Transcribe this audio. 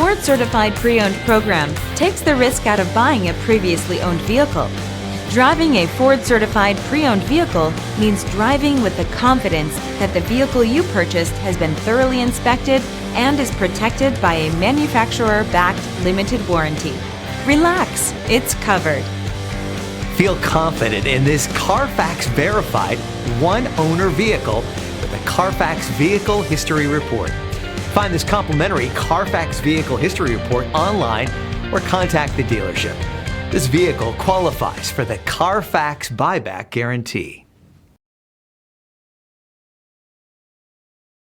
Ford Certified Pre-Owned program takes the risk out of buying a previously owned vehicle. Driving a Ford Certified Pre-Owned vehicle means driving with the confidence that the vehicle you purchased has been thoroughly inspected and is protected by a manufacturer-backed limited warranty. Relax, it's covered. Feel confident in this Carfax verified one-owner vehicle with a Carfax Vehicle History Report. Find this complimentary Carfax Vehicle History Report online or contact the dealership. This vehicle qualifies for the Carfax Buyback Guarantee.